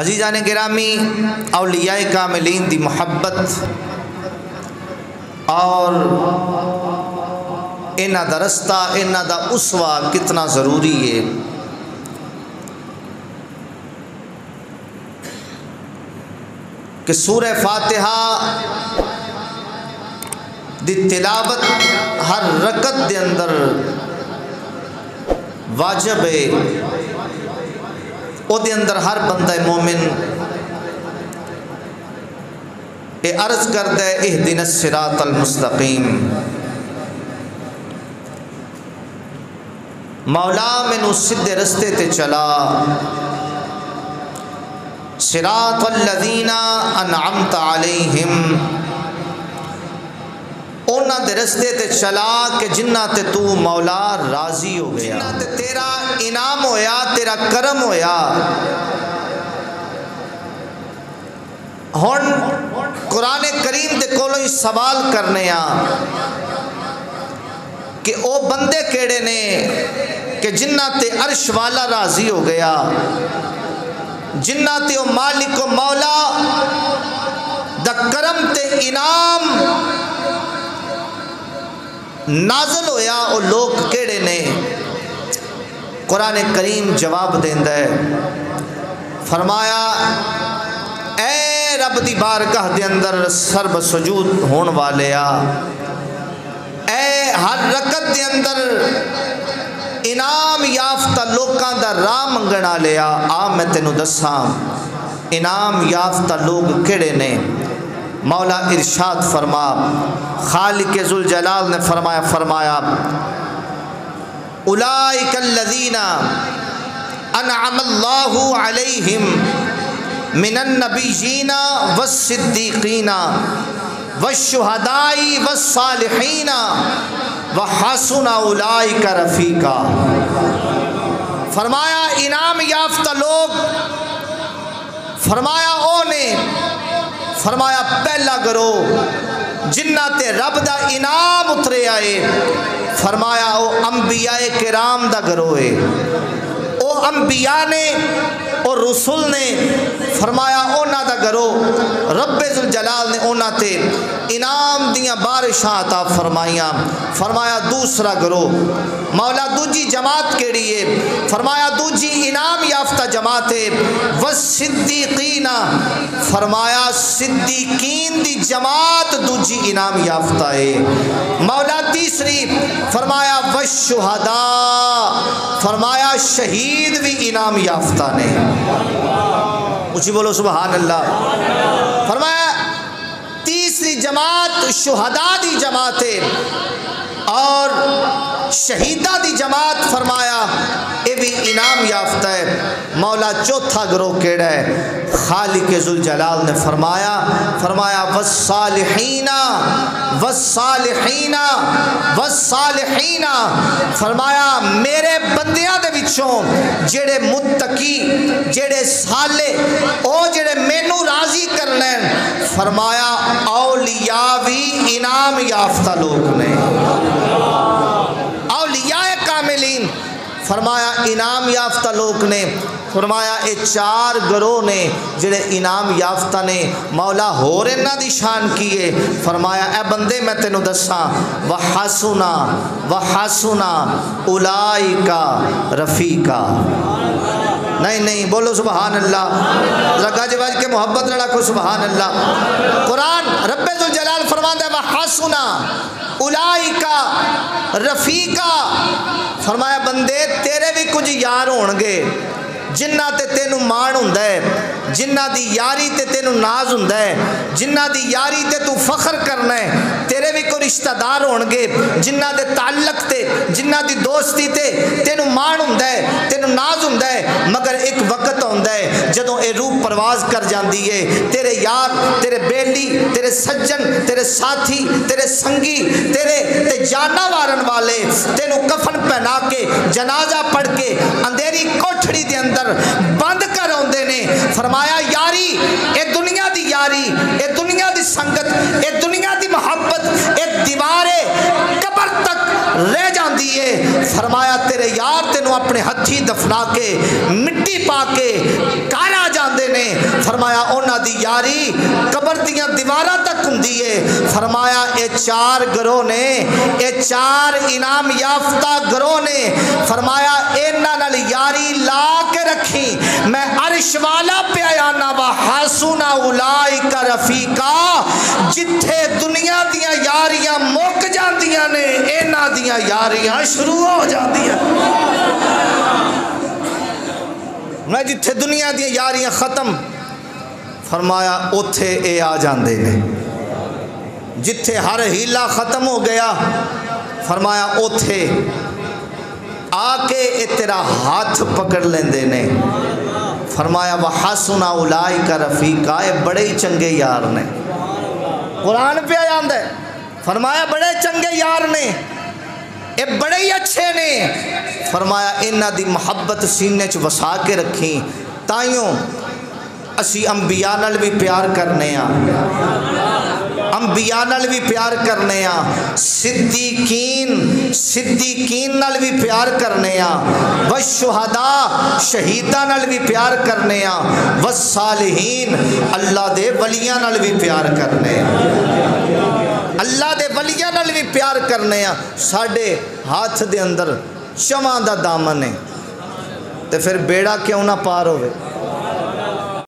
عزیزان گرامی، اولیاء کاملین دی محبت اور انہاں دا رستہ، انہاں دا اسوہ کتنا ضروری ہے۔ کہ سورہ فاتحہ دی تلاوت ہر رکعت دے اندر واجب ہے، او دے اندر ہر بندہ مومن اے عرض کردہ اہدنا الصراط المستقیم، مولا مینوں سیدھے رستے تے چلا، صراط الذین انعمت علیہم، اونا دے رستے تے چلا کہ جنہ تے تو مولا راضی ہو گیا، جنہ تے تیرا انعام ہویا، تیرا کرم ہویا۔ ہن قرآن کریم دے کولوں ہی سوال کرنے کہ او بندے کیڑے نے کہ جنہ تے عرش والا راضی ہو گیا، جنہ تے او مالک و مولا دا کرم تے انعام نازل ہویا، او لوگ کیڑے نے؟ قرآن کریم جواب دیندہ ہے، فرمایا اے رب دی بارگاہ دے اندر سرب سجود ہون والیا، اے ہر رکعت دے اندر انعام یافتہ لوکاں دا راہ منگنا لیا، میں تینوں دساں انعام یافتہ لوگ کیڑے نے؟ مولا ارشاد فرما، خالق ذوالجلال نے فرمایا اولئک الذین انعم اللہ علیہم من النبیین والصدیقین والشہداء والصالحین وحسن اولئک رفیقا۔ فرمایا انعام یافتہ لوگ، فرمایا او نے، فرمایا پہلا گروہ جنہ تے رب دا انعام اترے آئے، فرمایا او انبیاء کرام دا گروہ ہے، او انبیاء نے اور رسول نے، فرمایا اونا دا گروہ رب ذوالجلال نے اونا تے انعام دیاں بارشاں عطا فرمائیاں۔ فرمایا دوسرا گروہ مولا دوجی جماعت کیڑی ہے؟ فرمایا دوجی انعام یافتہ جماعت ہے والصدیقین، فرمایا صدیقین دی جماعت دوجی انعام یافتہ ہے۔ مولا تیسری فرمایا والشہداء، فرمایا شہید بھی انعام یافتہ نے۔ اچھی بولو سبحان اللہ۔ فرمایا تیسری جماعت شہداء دی جماعت ہے اور شہیدہ دی جماعت، فرمایا یہ بھی انعام یافتہ ہے۔ مولا چوتھا گروہ کیڑا ہے؟ خالق ذوالجلال نے فرمایا والصالحین والصالحین والصالحین، فرمایا میرے بندیاں دے وچوں جڑے متقی، جڑے صالح، او جڑے مینوں راضی کر لین، فرمایا اولیاء بھی انعام یافتہ لوگ نے۔ اولیاء کاملین فرمایا انعام یافتہ لوگ نے۔ فرمایا اے چار گروہ نے جڑے انعام یافتہ نے۔ مولا ہور انہاں دی شان کیے؟ فرمایا اے بندے میں تینوں دساں وحسنا اولئک رفیقا۔ نہیں بولو سبحان اللہ، لگا جی باج کے محبت لڑا کو سبحان اللہ۔ قرآن رب ذوالجلال فرماتا ہے وحسنا اولئک رفیقا، فرمایا بندے تیرے بھی کچھ یار ہون گے جنہ تے تینوں مان ہوندا ہے، جنہ دی یاری تے تینوں ناز ہوندا ہے، جنہ دی یاری تے تو فخر کرنا ہے، تیرے بھی کوئی رشتہ دار ہون گے جنہ دے تعلق تے، جنہ دی دوستی تے تینوں مان ہوندا ہے، تینوں ناز ہوندا ہے، مگر ایک وقت ہوندا ہے جدوں اے روح پرواز کر جاندی ہے، تیرے یار، تیرے بیلی، تیرے سجن، تیرے ساتھی، تیرے سنگی، تیرے تے جانا وارن والے تینوں کفن پہنا کے جنازہ پڑھ کے اندھیری کوٹھڑی دے اندر بند کر آندے نے۔ فرمایا یاری، اے دنیا دی یاری، اے دنیا دی سنگت، اے دنیا دی محبت، اے دیوارے قبر تک رہ جاندی ہے۔ فرمایا تیرے یار تینوں اپنے ہتھی دفنا کے مٹی پا کے کالا جاندے نے، فرمایا انہاں دی یاری قبر دیاں دیواراں تک ہوندی ہے۔ فرمایا اے چار گروہ نے، اے چار انعام یافتہ گروہ نے، فرمایا انہاں نال یاری لا کے رکھی، میں عرش والا پہ آنا وحسن اولئک رفیقا، جتھے دنیا دیاں یاریاں مک جاندیاں نے انہاں دیاں یاریاں شروع ہو جاندیاں۔ میں جتھے دنیا دی یاریاں ختم، فرمایا اوتھے اے آ جاندے نے، جتھے ہر ہیلا ختم ہو گیا فرمایا اوتھے آ کے اے تیرا ہاتھ پکڑ لیندے نے۔ فرمایا وحسن اولئک رفیقا، اے بڑے ہی چنگے یار نے۔ قرآن پہ آیاندہ ہے، فرمایا بڑے چنگے یار نے، اے بڑے ہی اچھے نے۔ فرمایا انہاں دی محبت سینے چ وسا کے رکھی، تائیوں اسی انبیاء نال بھی پیار کرنے ہاں، انبیاء نال بھی پیار کرنے ہاں، صدیقین نال بھی پیار کرنے ہاں، والشہداء شہیداں نال بھی پیار کرنے ہاں، والصالحین اللہ دے ولیاں نال بھی پیار کرنے ہاں، اللہ دے ولیاں نال بھی پیار کرنے ہاں۔ ساڈے ہاتھ دے اندر چواں دا دامن ہے تے پھر بیڑا کیوں نہ پار ہوئے۔